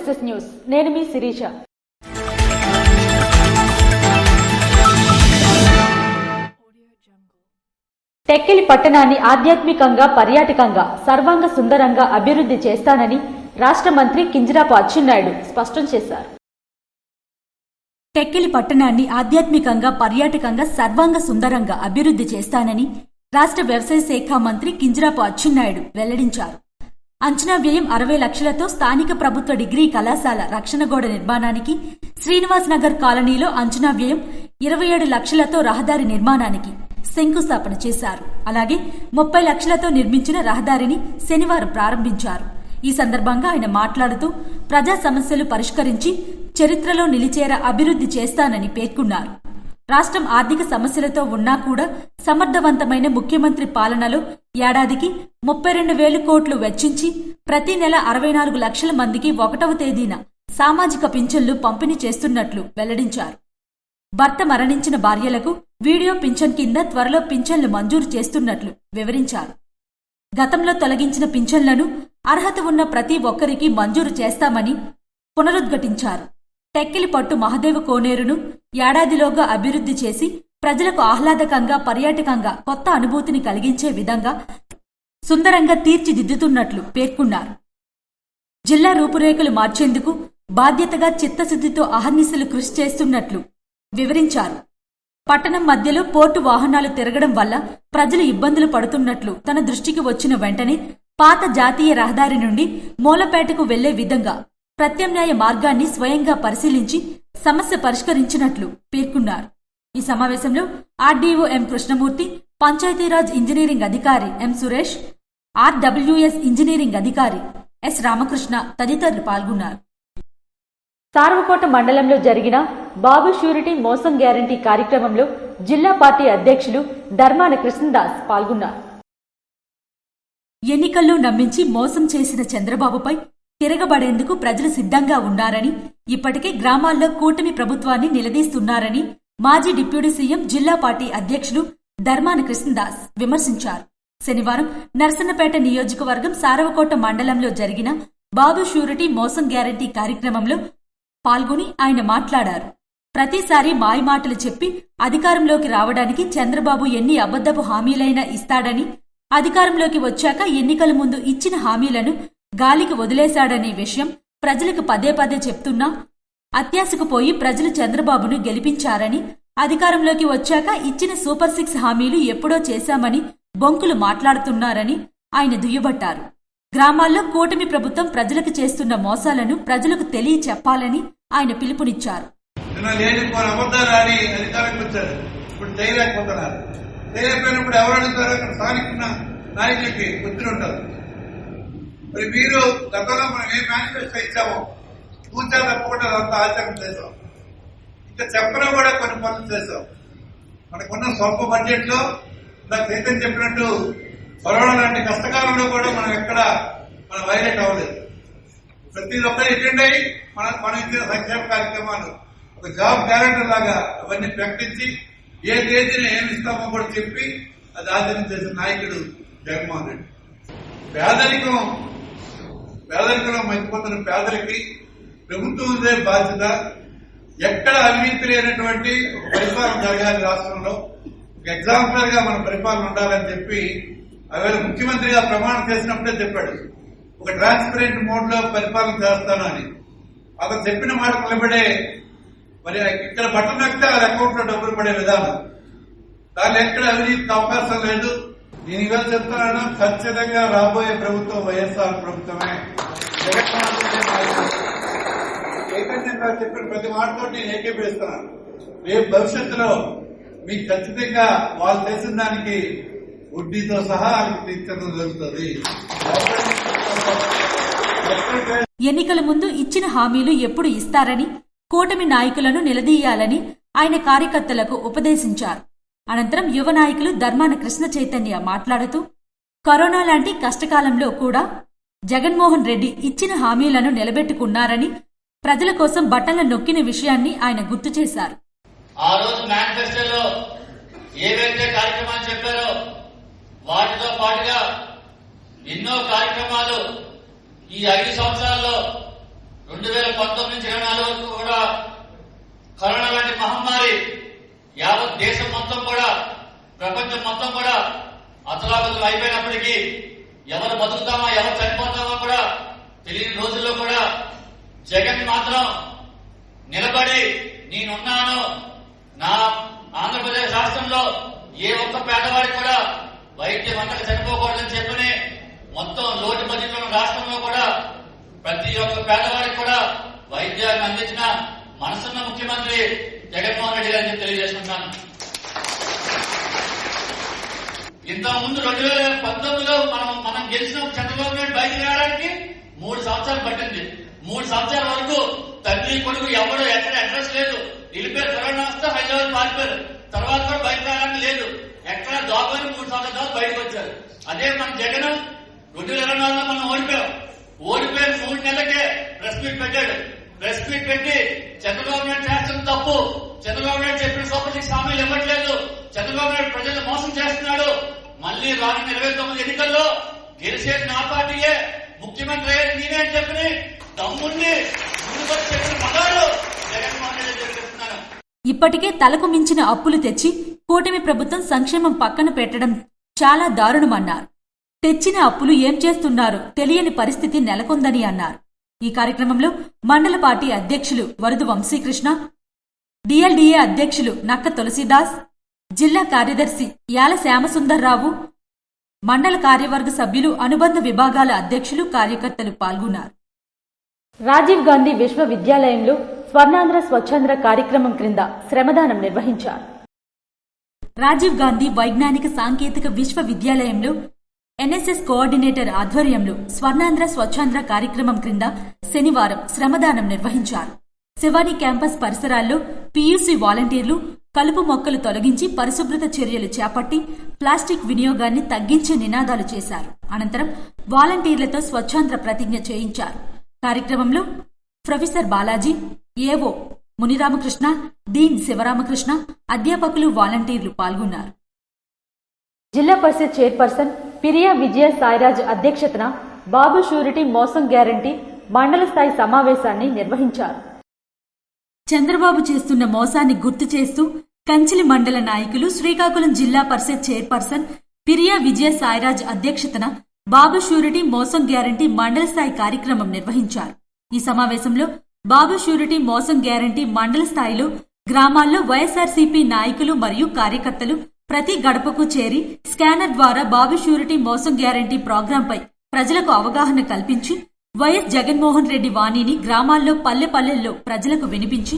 SS news. నేను మీ శిరీష. టెక్కిలి పట్టణాన్ని ఆధ్యాత్మికంగా, పర్యాటకంగా, సర్వాంగ సుందరంగా అభివృద్ధి చేస్తానని రాష్ట్ర మంత్రి కింజరాపు అచ్చెన్నాయుడు స్పష్టం చేశారు. టెక్కిలి పట్టణాన్ని ఆధ్యాత్మికంగా, పర్యాటకంగా, సర్వాంగ సుందరంగా అభివృద్ధి చేస్తానని రాష్ట్ర వ్యవసాయ శాఖ మంత్రి కింజరాపు అచ్చెన్నాయుడు వెల్లడించారు. అంచనా వ్యయం 60 లక్షలతో స్థానిక ప్రభుత్వ డిగ్రీ కళాశాల రక్షణ గోడ నిర్మాణానికి, శ్రీనివాస్ నగర్ కాలనీలో అంచనా వ్యయం 27 లక్షలతో రహదారి నిర్మాణానికి శంకుస్థాపన చేశారు. అలాగే 30 లక్షలతో నిర్మించిన రహదారిని శనివారం ప్రారంభించారు. ఈ సందర్భంగా ఆయన మాట్లాడుతూ ప్రజా సమస్యలు పరిష్కరించి చరిత్రలో నిలిచేలా అభివృద్ధి చేస్తానని పేర్కొన్నారు. రాష్ట్రం ఆర్థిక సమస్యలతో ఉన్నా కూడా సమర్థవంతమైన ముఖ్యమంత్రి పాలనలో ఏడాదికి 32,000 కోట్లు వెచ్చించి ప్రతి నెల 64 లక్షల మందికి 1వ తేదీన సామాజిక పింఛన్లు పంపిణీ చేస్తున్నట్లు వెల్లడించారు. భర్త మరణించిన భార్యలకు వీడియో పింఛన్ కింద త్వరలో పింఛన్లు మంజూరు చేస్తున్నట్లు వివరించారు. గతంలో తొలగించిన పింఛన్లను అర్హత ఉన్న ప్రతి ఒక్కరికి మంజూరు చేస్తామని పునరుద్ఘాటించారు. టెక్కిలి పట్టు మహదేవ కోనేరును ఏడాదిలోగా అభివృద్ధి చేసి ప్రజలకు ఆహ్లాదకంగా, పర్యాటకంగా కొత్త అనుభూతిని కలిగించే విధంగా సుందరంగా తీర్చిదిద్దుతున్నట్లు పేర్కొన్నారు. జిల్లా రూపురేఖలు మార్చేందుకు బాధ్యతగా చిత్తశుద్దితో అహర్నిశలు కృషి చేస్తున్నట్లు వివరించారు. పట్టణం మధ్యలో పోర్టు వాహనాలు తిరగడం వల్ల ప్రజలు ఇబ్బందులు పడుతున్నట్లు తన దృష్టికి వచ్చిన వెంటనే పాత జాతీయ రహదారి నుండి మూలపేటకు వెళ్లే విధంగా ప్రత్యామ్నాయ మార్గాన్ని స్వయంగా పరిశీలించి సమస్య పరిష్కరించినట్లు పేర్కొన్నారు. ఈ సమావేశంలో ఆర్డీఓ ఎం కృష్ణమూర్తి, పంచాయతీరాజ్ ఇంజనీరింగ్ అధికారి ఎం సురేష్, ఆర్డబ్ల్యూఎస్ ఇంజనీరింగ్ అధికారి ఎస్ రామకృష్ణ తదితరులు పాల్గొన్నారు. సార్వకోట మండలంలో జరిగిన బాబు షూరిటీ మోసం గ్యారంటీ కార్యక్రమంలో జిల్లా పార్టీ అధ్యక్షులు ధర్మాన కృష్ణదాస్ పాల్గొన్నారు. ఎన్నికల్లో నమ్మించి మోసం చేసిన చంద్రబాబుపై తిరగబడేందుకు ప్రజలు సిద్ధంగా ఉన్నారని, ఇప్పటికే గ్రామాల్లో కూటమి ప్రభుత్వాన్ని నిలదీస్తున్నారని మాజీ డిప్యూటీ సీఎం జిల్లా పార్టీ అధ్యక్షులు ధర్మాన కృష్ణదాస్ విమర్శించారు. శనివారం నర్సన్నపేట నియోజకవర్గం సారవకోట మండలంలో జరిగిన బాబు షూరిటీ మోసం గ్యారంటీ కార్యక్రమంలో పాల్గొని ఆయన మాట్లాడారు. ప్రతిసారి మాయమాటలు చెప్పి అధికారంలోకి రావడానికి చంద్రబాబు ఎన్ని అబద్ధపు హామీలైనా ఇస్తాడని, అధికారంలోకి వచ్చాక ఎన్నికల ముందు ఇచ్చిన హామీలను గాలికి వదిలేశాడనే విషయం ప్రజలకు పదే పదే చెప్తున్నా అత్యాశకు పోయి ప్రజలు చంద్రబాబును గెలిపించారని, అధికారంలోకి వచ్చాక ఇచ్చిన సూపర్ 6 హామీలు ఎప్పుడో చేశామని బొంకులు మాట్లాడుతున్నారని ఆయన దుయ్యబట్టారు. గ్రామాల్లో కూటమి ప్రభుత్వం ప్రజలకు చేస్తున్న మోసాలను ప్రజలకు తెలియచెప్పాలని ఆయన పిలుపునిచ్చారు. మరి మీరు గతంలో మనం ఏ మేనిఫెస్టో ఇచ్చామో పూజా తప్పకుండా అంతా ఆచరణ చేసాం. ఇంకా చెప్పడం కూడా కొన్ని పనులు చేసాం. మనకున్న స్వల్ప బడ్జెట్ లో నాకు చైతన్య చెప్పినట్టు కరోనా లాంటి కష్టకాలంలో కూడా మనం ఎక్కడ వైలేట్ అవ్వలేదు. ప్రతి ఒక్కరు అటెండ్ అయ్యి మనం ఇచ్చిన సంక్షేమ కార్యక్రమాలు ఒక జాబ్ క్యాలెండర్ లాగా అవన్నీ ప్రకటించి ఏ తేదీని ఏమి ఇస్తామో కూడా చెప్పి అది ఆచరణ చేసిన నాయకుడు జగన్మోహన్ రెడ్డి. పేదరికంలో మగ్గిపోతున్న పేదలకి ప్రభుత్వందే బాధ్యత. ఎక్కడ అవినీతి లేనటువంటి పరిపాలన జరగాలి రాష్ట్రంలో, ఎగ్జాంపులర్ గా మన పరిపాలన ఉండాలని చెప్పి అవేళ ముఖ్యమంత్రిగా ప్రమాణం చేసినప్పుడే చెప్పాడు, ఒక ట్రాన్స్పరెంట్ మోడ్ లో పరిపాలన చేస్తాను అని. అతను చెప్పిన మాట నిలబడే మరి ఇక్కడ బట్టలు నొక్కితే ఆ అకౌంట్ లో డబ్బులు పడే విధానం, దాన్ని ఎక్కడ అవినీతికి అవకాశం లేదు. నేను ఇవాళ చెప్తున్నాను, ఖచ్చితంగా రాబోయే ప్రభుత్వం వైఎస్ఆర్ ప్రభుత్వమే. చైతన్యంగా చెప్పిన ప్రతి మాటతో నేను ఏకీభవిస్తున్నాను. రేపు భవిష్యత్తులో మీకు ఖచ్చితంగా వాళ్ళు చేసిన దానికి వడ్డీతో సహా తీర్చడం జరుగుతుంది. ఎన్నికల ముందు ఇచ్చిన హామీలు ఎప్పుడు ఇస్తారని కూటమి నాయకులను నిలదీయాలని ఆయన కార్యకర్తలకు ఉపదేశించారు. అనంతరం యువ నాయకులు ధర్మాన కృష్ణ చైతన్య మాట్లాడుతూ కరోనా లాంటి కష్టకాలంలో కూడా జగన్మోహన్ రెడ్డి ఇచ్చిన హామీలను నిలబెట్టుకున్నారని, ప్రజల కోసం బట్టల నొక్కిన విషయాన్ని ఆయన గుర్తు చేశారు. ఆ రోజు మేనిఫెస్టోలో ఏవైతే కార్యక్రమాలు చెప్పారో వాటితో పాటుగా ఎన్నో కార్యక్రమాలు ఈ 5 సంవత్సరాల్లో 2019 నుంచి 24 వరకు కూడా కరోనా లాంటి మహమ్మారి యావత్ దేశం మొత్తం కూడా ప్రపంచం మొత్తం కూడా అతలాకుతలం అయిపోయినప్పటికీ ఎవరు బతుకుతామా ఎవరు చనిపోతామా కూడా తెలియని రోజుల్లో కూడా జగన్ మాత్రం నిలబడి నేనున్నాను, నా ఆంధ్రప్రదేశ్ రాష్ట్రంలో ఏ ఒక్క పేదవాడి కూడా వైద్యం అంతగా చనిపోకూడదని చెప్పని మొత్తం లోటు బడ్జెట్ ఉన్న రాష్ట్రంలో కూడా ప్రతి ఒక్క పేదవాడికి కూడా వైద్యాన్ని అందించిన మనసున్న ముఖ్యమంత్రి జగన్మోహన్ రెడ్డి గారిని తెలియజేసుకుంటాను. ఇంతకుముందు 2019లో మనం గెలిచిన చంద్రబాబు నాయుడు బయటకు రావడానికి 3 సంవత్సరాలు పట్టింది. 3 సంవత్సరాల వరకు తల్లి కొడుకు ఎవరు ఎక్కడ అడ్రస్ లేదు, వెళ్ళిపోయారు. కరోనా వస్తే హైదరాబాద్ పారిపోయారు. తర్వాత కూడా బయట రావడానికి లేదు, ఎక్కడ దాబని 3 సంవత్సరాల బయటకు వచ్చారు. అదే మన జగన్ 2024లో మనం ఓడిపోయిన 3 నెలలకే ప్రెస్ మీట్ పెట్టాడు. ప్రెస్ మీట్ పెట్టి చంద్రబాబు నాయుడు చేస్తున్న తప్పు, చంద్రబాబు నాయుడు చెప్పిన సూపర్ 6 హామీలు ఇవ్వట్లేదు, చంద్రబాబు నాయుడు ప్రజలను మోసం చేస్తున్నాడు, మళ్లీ రానున్న 29 ఎన్నికల్లో గెలిచేది నా పార్టీయే, ముఖ్యమంత్రి అయ్యేది నేనే అని చెప్పి తమ్ముడిని ముందుకొచ్చి చెప్పిన మగాడు జగన్మోహన్ రెడ్డి తెలియజేస్తున్నాను. ఇప్పటికే తలకు మించిన అప్పులు తెచ్చి కూటమి ప్రభుత్వం సంక్షేమం పక్కన పెట్టడం చాలా దారుణమన్నారు. తెచ్చిన అప్పులు ఏం చేస్తున్నారో తెలియని పరిస్థితి నెలకొందని అన్నారు. ఈ కార్యక్రమంలో మండల పార్టీ అధ్యక్షులు వరదు వంశీకృష్ణ, డిఎల్డిఏ అధ్యక్షులు నక్క తులసీదాస్, జిల్లా కార్యదర్శి యాల శ్యామసుందర్రావు, మండల కార్యవర్గ సభ్యులు, అనుబంధ విభాగాల అధ్యక్షులు, కార్యకర్తలు పాల్గొన్నారు. రాజీవ్ గాంధీ విశ్వవిద్యాలయంలో స్వర్ణాంధ్ర స్వచ్ఛాంధ్ర కార్యక్రమం క్రింద శ్రమదానం నిర్వహించారు. రాజీవ్ గాంధీ వైజ్ఞానిక సాంకేతిక విశ్వవిద్యాలయంలో ఎన్ఎస్ఎస్ కోఆర్డినేటర్ ఆధ్వర్యంలో స్వర్ణాంధ్ర స్వచ్ఛాంధ్ర కార్యక్రమం క్రింద శనివారం శ్రమదానం నిర్వహించారు. శివాని క్యాంపస్ పరిసరాల్లో పీయూసీ వాలంటీర్లు కలుపు మొక్కలు తొలగించి పరిశుభ్రత చర్యలు చేపట్టి ప్లాస్టిక్ వినియోగాన్ని తగ్గించే నినాదాలు చేశారు. అనంతరం వాలంటీర్లతో స్వచ్ఛాంధ్ర ప్రతిజ్ఞ చేయించారు. కార్యక్రమంలో ప్రొఫెసర్ బాలాజీ, ఏవో మునిరామకృష్ణ, డీన్ శివరామకృష్ణ, అధ్యాపకులు, వాలంటీర్లు పాల్గొన్నారు. జిల్లా పరిషత్ చైర్పర్సన్ పిరియా విజయ సాయిరాజ్ అధ్యక్షతన బాబు షూరిటీ మోసం గ్యారంటీ మండల స్థాయి సమావేశాన్ని నిర్వహించారు. చంద్రబాబు చేస్తున్న మోసాన్ని గుర్తు చేస్తూ కంచిలి మండల నాయకులు, శ్రీకాకుళం జిల్లా పరిషత్ చైర్పర్సన్ పిరియా విజయ సాయిరాజ్ అధ్యక్షతన బాబు షూరిటీ మోసం గ్యారంటీ మండల స్థాయి కార్యక్రమం నిర్వహించారు. ఈ సమావేశంలో బాబు షూరిటీ మోసం గ్యారంటీ మండల స్థాయిలో గ్రామాల్లో వైఎస్ఆర్సీపీ నాయకులు మరియు కార్యకర్తలు ప్రతి గడపకు చేరి స్కానర్ ద్వారా బాబు షూరిటీ మోసం గ్యారంటీ ప్రోగ్రాంపై ప్రజలకు అవగాహన కల్పించి వైఎస్ జగన్మోహన్ రెడ్డి వాణిని గ్రామాల్లో పల్లెల్లో ప్రజలకు వినిపించి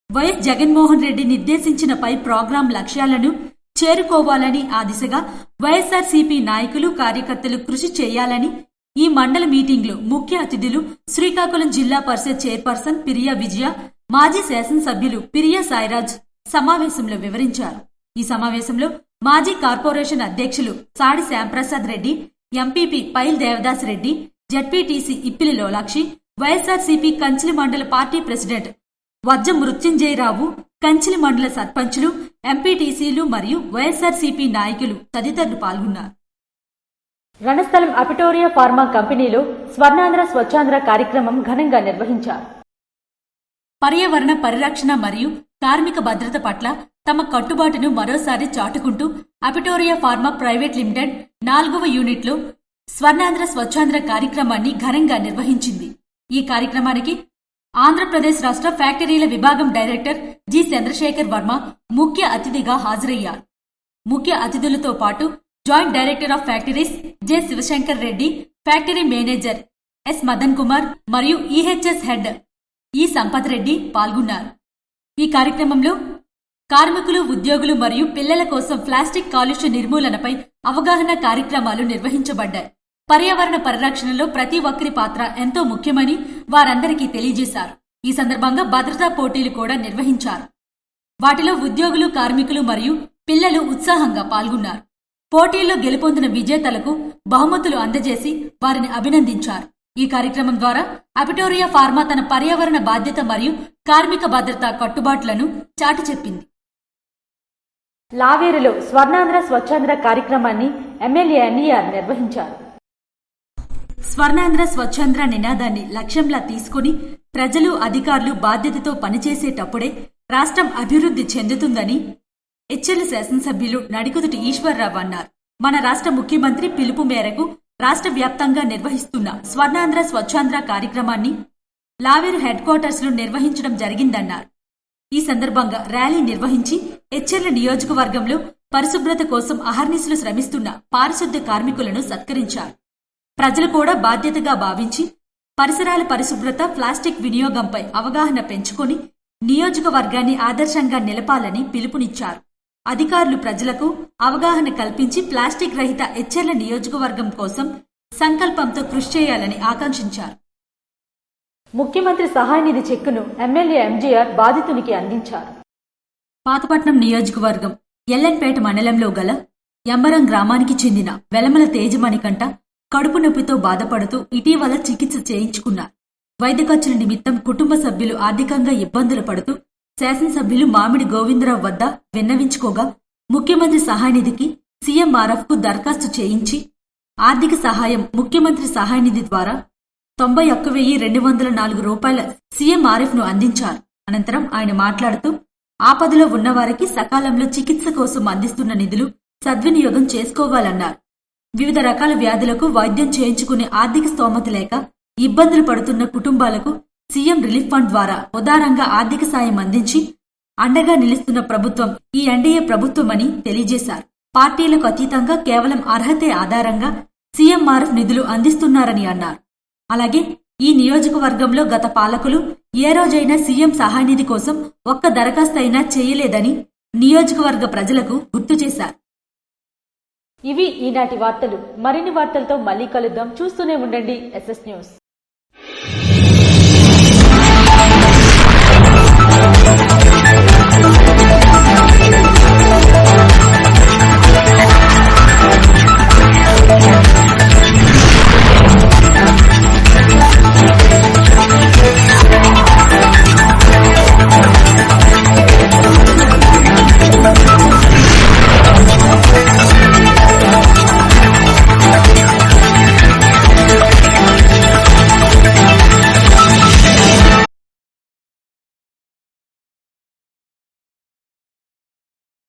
వైఎస్ జగన్మోహన్ రెడ్డి నిర్దేశించిన పై ప్రోగ్రాం లక్ష్యాలను చేరుకోవాలని, ఆ దిశగా వైఎస్ఆర్సీపీ నాయకులు, కార్యకర్తలు కృషి చేయాలని ఈ మండల మీటింగ్లో ముఖ్య అతిథులు శ్రీకాకుళం జిల్లా పరిషత్ చైర్పర్సన్ పిరియా విజయ, మాజీ శాసనసభ్యులు పిరియా సాయిరాజ్ సమావేశంలో వివరించారు. ఈ సమావేశంలో మాజీ కార్పొరేషన్ అధ్యక్షులు Sadi Shyamprasad Reddy, MPP Pyla Devadas Reddy, ZPTC Ippili Lolakshi, YSRCP Kanchili మండల పార్టీ ప్రెసిడెంట్ వజ్జ మృత్యుంజయరావు, కంచిలి మండల సర్పంచులు, ఎంపీటీసీలు మరియు వైఎస్ఆర్సీపీ నాయకులు తదితరులు పాల్గొన్నారు. రణస్థలం అపిటోరియా ఫార్మా కంపెనీలో స్వర్ణాంధ్ర స్వచ్ఛాంధ్ర కార్యక్రమం ఘనంగా నిర్వహించారు. పర్యావరణ పరిరక్షణ మరియు కార్మిక భద్రత పట్ల తమ కట్టుబాటును మరోసారి చాటుకుంటూ అపిటోరియా ఫార్మా ప్రైవేట్ లిమిటెడ్ 4వ యూనిట్లో స్వర్ణాంధ్ర స్వచ్ఛాంధ్ర కార్యక్రమాన్ని ఘనంగా నిర్వహించింది. ఈ కార్యక్రమానికి ఆంధ్రప్రదేశ్ రాష్ట్ర ఫ్యాక్టరీల విభాగం డైరెక్టర్ జి చంద్రశేఖర్ వర్మ ముఖ్య అతిథిగా హాజరయ్యారు. ముఖ్య అతిథులతో పాటు joint director of factories J Shivashankar Reddy, factory manager S Madan Kumar మరియు ఈహెచ్ఎస్ హెడ్ ఈ సంపత్ రెడ్డి పాల్గొన్నారు. ఈ కార్యక్రమంలో కార్మికులు, ఉద్యోగులు మరియు పిల్లల కోసం ప్లాస్టిక్ కాలుష్య నిర్మూలనపై అవగాహన కార్యక్రమాలు నిర్వహించబడ్డాయి. పర్యావరణ పరిరక్షణలో ప్రతి ఒక్కరి పాత్ర ఎంతో ముఖ్యమని వారందరికీ తెలియజేశారు. ఈ సందర్భంగా భద్రతా పోటీలు కూడా నిర్వహించారు. వాటిలో ఉద్యోగులు, కార్మికులు మరియు పిల్లలు ఉత్సాహంగా పాల్గొన్నారు. పోటీల్లో గెలుపొందిన విజేతలకు బహుమతులు అందజేసి వారిని అభినందించారు. ఈ కార్యక్రమం ద్వారా అపిటోరియా ఫార్మా తన పర్యావరణ బాధ్యత మరియు కార్మిక భద్రతా కట్టుబాట్లను చాటి చెప్పింది. లావేరులో స్వర్ణాంధ్ర స్వచ్ఛాంధ్ర కార్యక్రమాన్ని ఎమ్మెల్యే ఎన్ఈఆర్ నిర్వహించారు. స్వర్ణాంధ్ర స్వచ్ఛాంధ్ర నినాదాన్ని లక్ష్యంలా తీసుకుని ప్రజలు అధికారులు బాధ్యతతో పనిచేసేటప్పుడే రాష్ట్రం అభివృద్ధి చెందుతుందని హెచ్చెర్ల శాసనసభ్యులు నడికుదుటి ఈశ్వర్రావు అన్నారు. మన రాష్ట్ర ముఖ్యమంత్రి పిలుపు మేరకు రాష్ట్ర వ్యాప్తంగా నిర్వహిస్తున్న స్వర్ణాంధ్ర స్వచ్ఛాంధ్ర కార్యక్రమాన్ని లావేరు హెడ్ క్వార్టర్స్ లో నిర్వహించడం జరిగిందన్నారు. ఈ సందర్భంగా ర్యాలీ నిర్వహించి హెచ్చెర్ల నియోజకవర్గంలో పరిశుభ్రత కోసం అహర్నిశలు శ్రమిస్తున్న పారిశుద్ధ్య కార్మికులను సత్కరించారు. ప్రజలు కూడా బాధ్యతగా భావించి పరిసరాల పరిశుభ్రత, ప్లాస్టిక్ వినియోగంపై అవగాహన పెంచుకొని నియోజకవర్గాన్ని ఆదర్శంగా నిలపాలని పిలుపునిచ్చారు. అధికారులు ప్రజలకు అవగాహన కల్పించి ప్లాస్టిక్ రహిత హెచ్చెర్ల నియోజకవర్గం కోసం సంకల్పంతో కృషి చేయాలని ఆకాంక్షించారు. ముఖ్యమంత్రి సహాయ నిధి చెక్కును ఎమ్మెల్యే ఎంజీఆర్ బాధితునికి అందించారు. పాతపట్నం నియోజకవర్గం ఎల్ఎన్పేట మండలంలో గల ఎంబరం గ్రామానికి చెందిన వెలమల తేజమణికంట కడుపు నొప్పితో బాధపడుతూ ఇటీవల చికిత్స చేయించుకున్నారు. వైద్య ఖర్చుల నిమిత్తం కుటుంబ సభ్యులు ఆర్థికంగా ఇబ్బందులు పడుతూ శాసనసభ్యులు మామిడి గోవిందరావు వద్ద విన్నవించుకోగా ముఖ్యమంత్రి సహాయనిధికి సీఎంఆర్ఎఫ్ కు దరఖాస్తు చేయించి ఆర్థిక సహాయం ముఖ్యమంత్రి సహాయనిధి ద్వారా 91,204 రూపాయల సీఎంఆర్ఎఫ్ ను అందించారు. అనంతరం ఆయన మాట్లాడుతూ ఆపదలో ఉన్నవారికి సకాలంలో చికిత్స కోసం అందిస్తున్న నిధులు సద్వినియోగం చేసుకోవాలన్నారు. వివిధ రకాల వ్యాధులకు వైద్యం చేయించుకునే ఆర్థిక స్తోమత లేక ఇబ్బందులు పడుతున్న కుటుంబాలకు సీఎం రిలీఫ్ ఫండ్ ద్వారా ఉదారంగా ఆర్థిక సాయం అందించి అండగా నిలుస్తున్న ప్రభుత్వం ఈ ఎన్డీఏ ప్రభుత్వమని తెలియజేశారు. పార్టీలకు అతీతంగా కేవలం అర్హతే ఆధారంగా సీఎంఆర్ఎఫ్ నిధులు అందిస్తున్నారని అన్నారు. అలాగే ఈ నియోజకవర్గంలో గత పాలకులు ఏ రోజైనా సీఎం సహాయనిధి కోసం ఒక్క దరఖాస్తు అయినా చేయలేదని నియోజకవర్గ ప్రజలకు గుర్తు చేశారు. ఇవి ఈనాటి వార్తలు. మరిన్ని వార్తలతో మళ్ళీ కలుద్దాం. చూస్తూనే ఉండండి ఎస్ఎస్ న్యూస్.